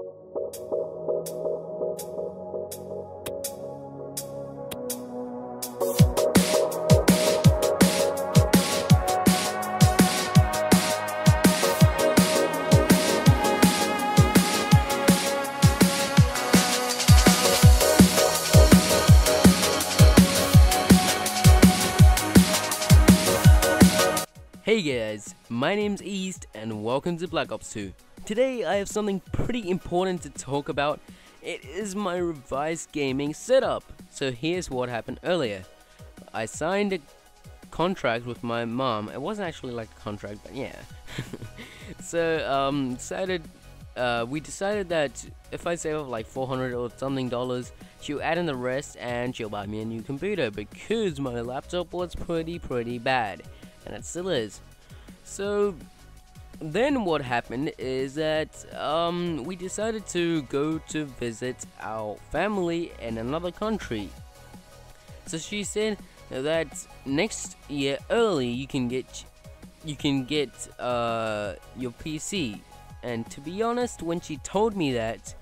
Hey guys, my name's MrEazed and welcome to Black Ops 2. Today I have something pretty important to talk about. It is my revised gaming setup. So here's what happened earlier. I signed a contract with my mom. It wasn't actually like a contract, but yeah. So we decided that if I save up like $400 or something, she'll add in the rest and she'll buy me a new computer because my laptop was pretty bad. And it still is. So then what happened is that we decided to go to visit our family in another country. So she said that next year early you can get your PC. And to be honest, when she told me that,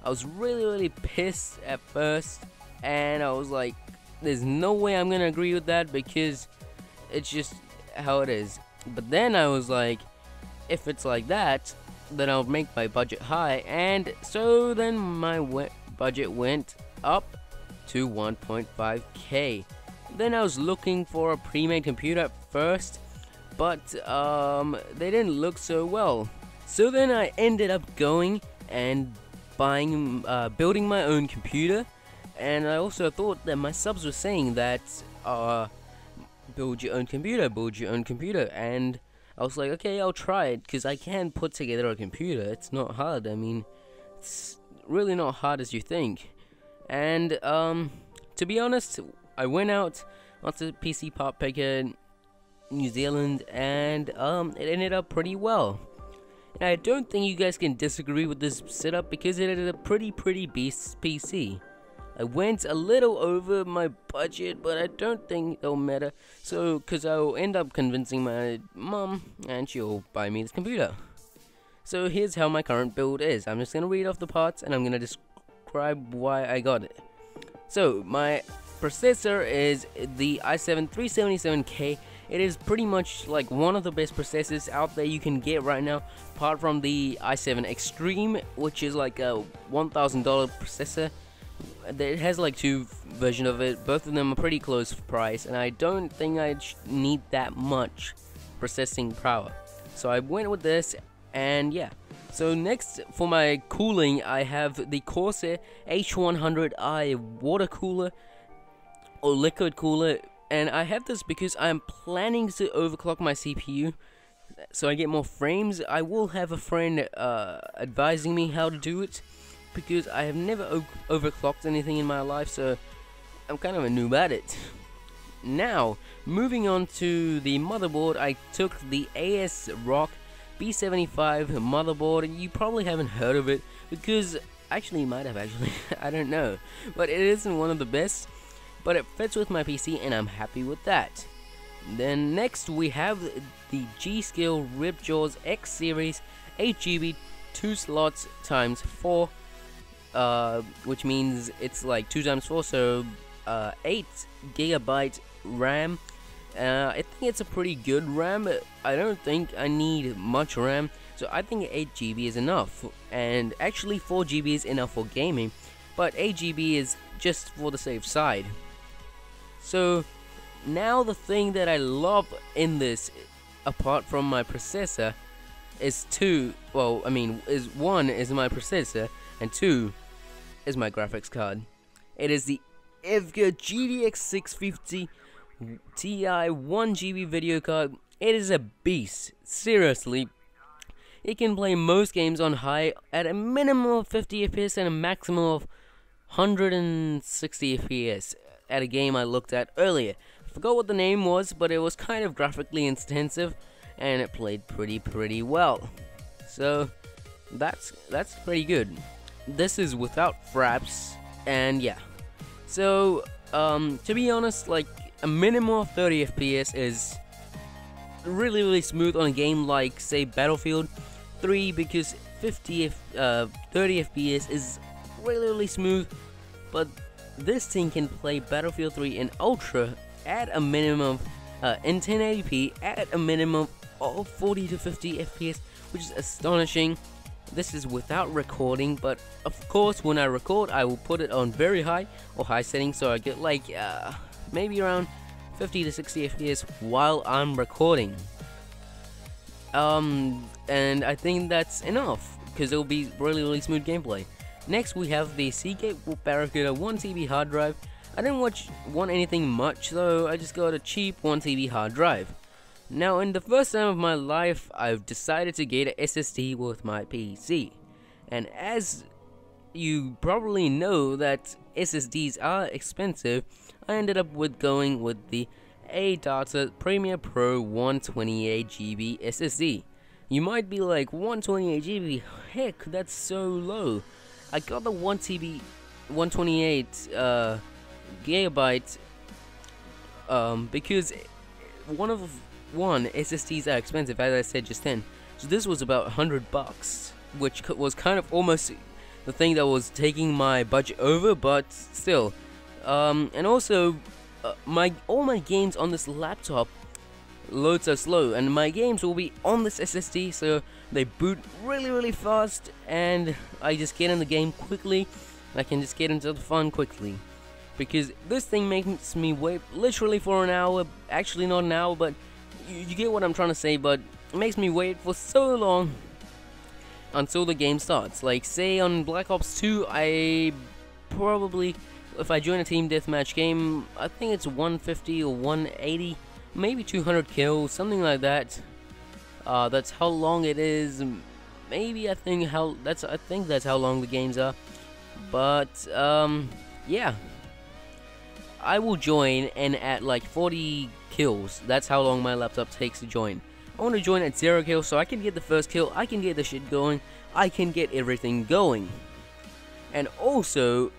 I was really pissed at first, and I was like, there's no way I'm gonna agree with that because it's just how it is. But then I was like, if it's like that, then I'll make my budget high, and so then my budget went up to 1.5k. Then I was looking for a pre-made computer at first, but they didn't look so well. So then I ended up going and building my own computer, and I also thought that my subs were saying that build your own computer, and I was like, okay, I'll try it, because I can put together a computer. It's not hard. I mean, it's really not hard as you think. And to be honest, I went out onto PC Part Picker New Zealand, and it ended up pretty well. And I don't think you guys can disagree with this setup because it is a pretty beast PC. I went a little over my budget, but I don't think it'll matter. So, because I'll end up convincing my mom, and she'll buy me this computer. So here's how my current build is. I'm just gonna read off the parts, and I'm gonna describe why I got it. So my processor is the i7-3777K. It is pretty much like one of the best processors out there you can get right now, apart from the i7 Extreme, which is like a $1,000 processor. It has like two versions of it. Both of them are pretty close price, and I don't think I need that much processing power. So I went with this, and yeah. So next for my cooling, I have the Corsair H100i water cooler or liquid cooler, and I have this because I'm planning to overclock my CPU so I get more frames. I will have a friend advising me how to do it, because I have never overclocked anything in my life, so I'm kind of a noob at it. Now, moving on to the motherboard, I took the ASRock B75 motherboard. You probably haven't heard of it, because actually you might have actually, I don't know, but it isn't one of the best, but it fits with my PC and I'm happy with that. Then next we have the G.Skill Ripjaws X Series 8GB 2 slots times 4, which means it's like 2 times 4, so 8GB RAM. I think it's a pretty good RAM. I don't think I need much RAM, so I think 8GB is enough, and actually 4GB is enough for gaming, but 8GB is just for the safe side. So now the thing that I love in this, apart from my processor, is one is my processor, and two is my graphics card. It is the EVGA GTX 650 Ti 1GB video card. It is a beast, seriously. It can play most games on high at a minimum of 50 FPS and a maximum of 160 FPS at a game I looked at earlier. I forgot what the name was, but it was kind of graphically intensive, and it played pretty well. So that's pretty good. This is without fraps, and yeah. So to be honest, like a minimum of 30 FPS is really smooth on a game like say Battlefield 3, because 30 FPS is really smooth, but this thing can play Battlefield 3 in Ultra at a minimum in 1080p at a minimum of 40 to 50 FPS, which is astonishing. This is without recording, but of course when I record I will put it on very high or high settings, so I get like maybe around 50 to 60 FPS while I'm recording. And I think that's enough because it'll be really smooth gameplay. Next we have the Seagate Barracuda 1TB hard drive. I didn't want anything much though, I just got a cheap 1TB hard drive. Now in the first time of my life, I've decided to get an SSD with my PC. And as you probably know that SSDs are expensive, I ended up going with the ADATA Premier Pro 128GB SSD. You might be like, 128GB? Heck, that's so low. I got the 1TB 128 gigabyte because SSDs are expensive, as I said just then. So this was about $100, which was kind of almost the thing that was taking my budget over, but still. And also, all my games on this laptop load so slow, and my games will be on this SSD, so they boot really fast, and I just get in the game quickly. I can just get into the fun quickly. Because this thing makes me wait literally for an hour, actually not an hour, but you get what I'm trying to say, but it makes me wait for so long until the game starts. Like, say on Black Ops 2, I probably, if I join a team deathmatch game, I think it's 150 or 180, maybe 200 kills, something like that. That's how long it is. Maybe I think that's how long the games are. But yeah, I will join, and at like 40 kills, that's how long my laptop takes to join. I want to join at 0 kills so I can get the first kill, I can get the shit going, I can get everything going. And also,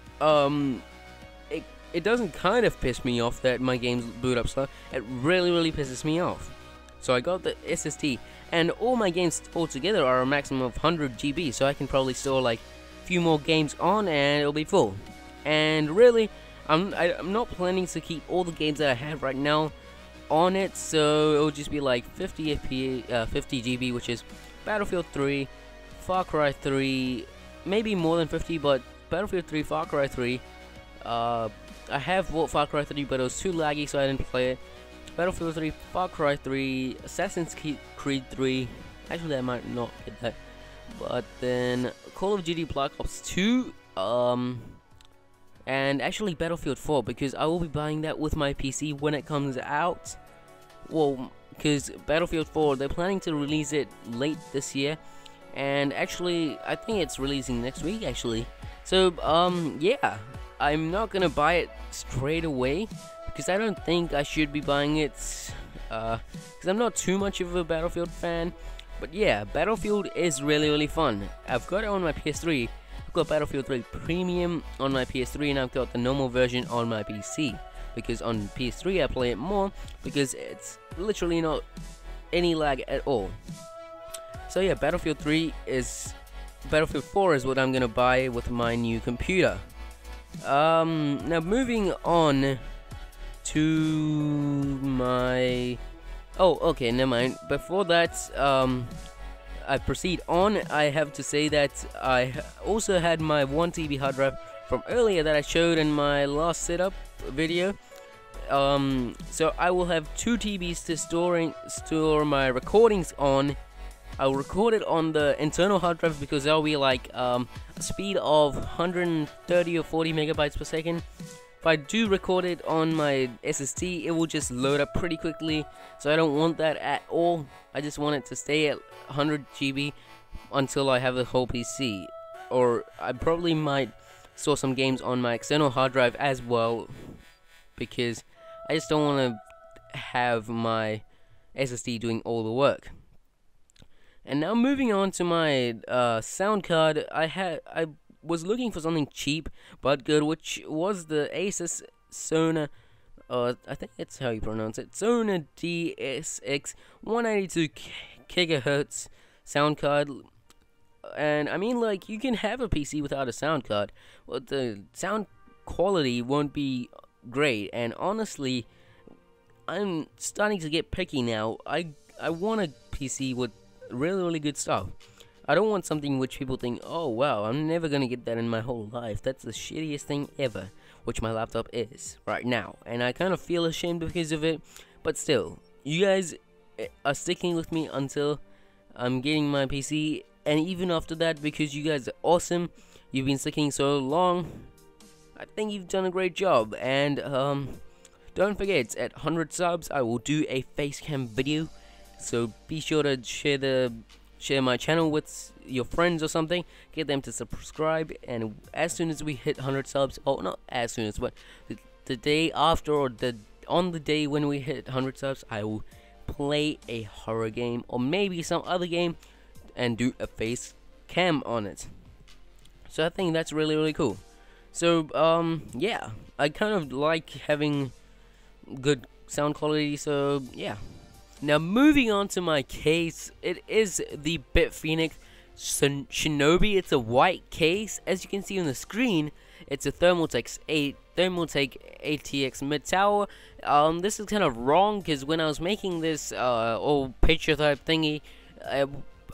it doesn't kind of piss me off that my games boot up slow. It really pisses me off. So I got the SSD, and all my games altogether are a maximum of 100 GB, so I can probably store like a few more games on and it'll be full. And really, I'm not planning to keep all the games that I have right now on it, so it'll just be like 50 GB, which is Battlefield 3, Far Cry 3, maybe more than 50, but Battlefield 3, Far Cry 3. I have bought Far Cry 3, but it was too laggy, so I didn't play it. Battlefield 3, Far Cry 3, Assassin's Creed 3. Actually, I might not get that. But then Call of Duty Black Ops 2. And actually Battlefield 4, because I will be buying that with my PC when it comes out. Well, because Battlefield 4, they're planning to release it late this year, and actually I think it's releasing next week actually. So yeah, I'm not gonna buy it straight away because I don't think I should be buying it because I'm not too much of a Battlefield fan. But yeah, Battlefield is really fun. I've got it on my PS3. I've got Battlefield 3 Premium on my PS3, and I've got the normal version on my PC. Because on PS3 I play it more, because it's literally not any lag at all. So yeah, Battlefield 4 is what I'm gonna buy with my new computer. Now moving on to my... Oh, okay, never mind. Before that, I proceed on, I have to say that I also had my 1TB hard drive from earlier that I showed in my last setup video. So I will have 2 TBs to store my recordings on. I'll record it on the internal hard drive because that'll be like a speed of 130 or 40 megabytes per second. If I do record it on my SSD, it will just load up pretty quickly, so I don't want that at all. I just want it to stay at 100 GB until I have the whole PC. Or I probably might store some games on my external hard drive as well, because I just don't want to have my SSD doing all the work. And now moving on to my sound card, I was looking for something cheap but good, which was the Asus Sona, I think that's how you pronounce it, Sona DSX 192 GHz sound card. And I mean, like, you can have a PC without a sound card, but the sound quality won't be great. And honestly, I'm starting to get picky now. I want a PC with really good stuff. I don't want something which people think, oh wow, I'm never gonna get that in my whole life. That's the shittiest thing ever, which my laptop is right now. And I kind of feel ashamed because of it, but still, you guys are sticking with me until I'm getting my PC, and even after that, because you guys are awesome. You've been sticking so long. I think you've done a great job. And don't forget, at 100 subs, I will do a facecam video. So be sure to share my channel with your friends or something. Get them to subscribe. And as soon as we hit 100 subs, or not as soon as, but the day after, or on the day when we hit 100 subs, I will play a horror game or maybe some other game and do a face cam on it. So I think that's really cool. So yeah, I kind of like having good sound quality, so yeah. Now moving on to my case, it is the Bitphoenix Shinobi. It's a white case, as you can see on the screen. It's a Thermaltake ATX mid tower. This is kind of wrong because when I was making this old picture type thingy,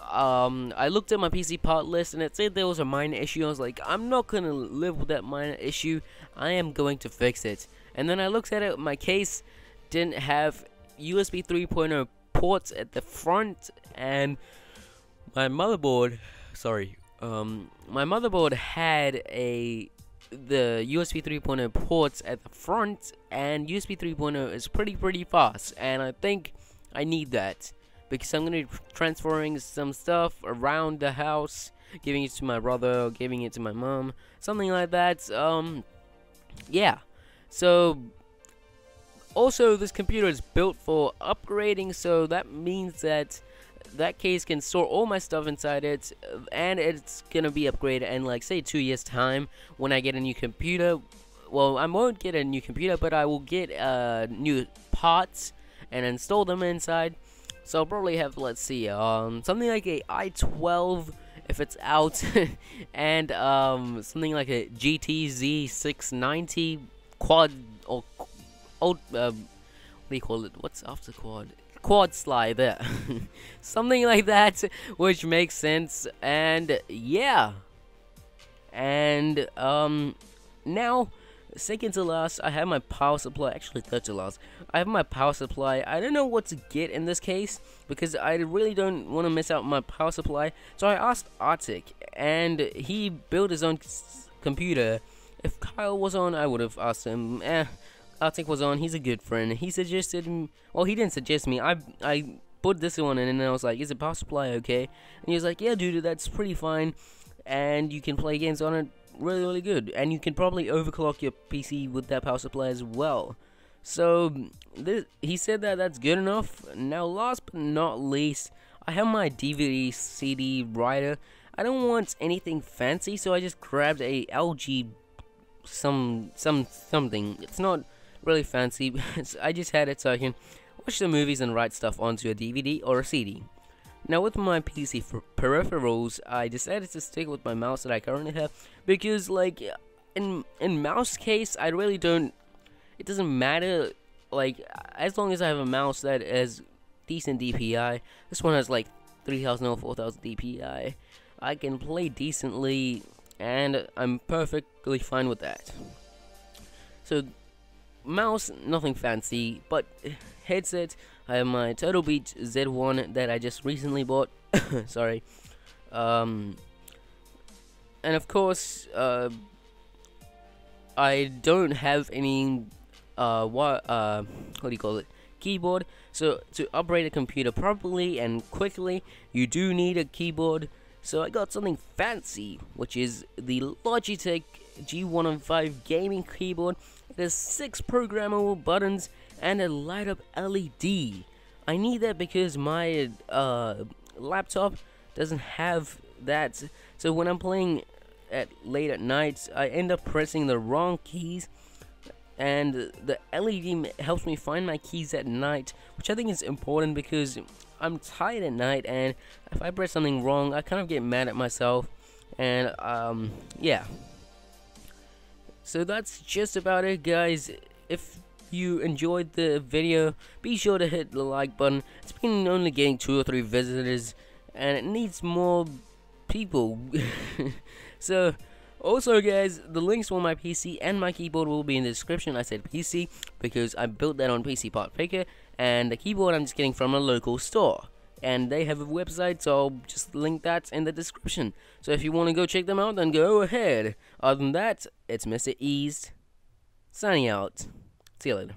I looked at my PC part list and it said there was a minor issue. I was like, I'm not gonna live with that minor issue. I am going to fix it. And then I looked at it. My case didn't have USB 3.0 ports at the front, and my motherboard, my motherboard had the USB 3.0 ports at the front, and USB 3.0 is pretty fast, and I think I need that because I'm gonna be transferring some stuff around the house, giving it to my brother or giving it to my mom, something like that. Yeah. So also, this computer is built for upgrading, so that means that case can store all my stuff inside it, and it's gonna be upgraded in, like, say 2 years time when I get a new computer. Well, I won't get a new computer, but I will get new parts and install them inside. So I'll probably have, let's see, something like a i12 if it's out, and something like a GTZ 690 quad, or what do you call it? What's after quad? Quad slide there. Something like that, which makes sense. And yeah. And now, second to last, I have my power supply. Actually, third to last, I have my power supply. I don't know what to get in this case because I really don't want to miss out on my power supply. So I asked Arctic, and he built his own computer. If Kyle was on, I would have asked him. Arctic was on. He's a good friend. He suggested, well, he didn't suggest me. I put this one in, and I was like, "Is the power supply okay?" And he was like, "Yeah, dude, that's pretty fine, and you can play games on it really good, and you can probably overclock your PC with that power supply as well." So he said that that's good enough. Now, last but not least, I have my DVD CD writer. I don't want anything fancy, so I just grabbed a LG something. It's not really fancy. I just had it so I can watch the movies and write stuff onto a DVD or a CD. Now with my PC peripherals, I decided to stick with my mouse that I currently have because, like, in mouse case, I really don't. It doesn't matter. Like, as long as I have a mouse that has decent DPI. This one has like 3000 or 4000 DPI. I can play decently, and I'm perfectly fine with that. So, mouse, nothing fancy, but headset, I have my Turtle Beach Z1 that I just recently bought. Sorry. And of course, I don't have any what do you call it, keyboard. So to operate a computer properly and quickly, you do need a keyboard. So I got something fancy, which is the Logitech G105 gaming keyboard. It has 6 programmable buttons and a light up LED. I need that because my laptop doesn't have that. So when I'm playing late at night, I end up pressing the wrong keys, and the LED helps me find my keys at night, which I think is important because I'm tired at night, and if I press something wrong, I kind of get mad at myself, and yeah. So that's just about it, guys. If you enjoyed the video, be sure to hit the like button. It's been only getting 2 or 3 visitors, and it needs more people. So also, guys, the links for my PC and my keyboard will be in the description. I said PC because I built that on PC Part Picker, and the keyboard I'm just getting from a local store, and they have a website, so I'll just link that in the description. So if you want to go check them out, then go ahead. Other than that, it's MrEazed signing out. See you later.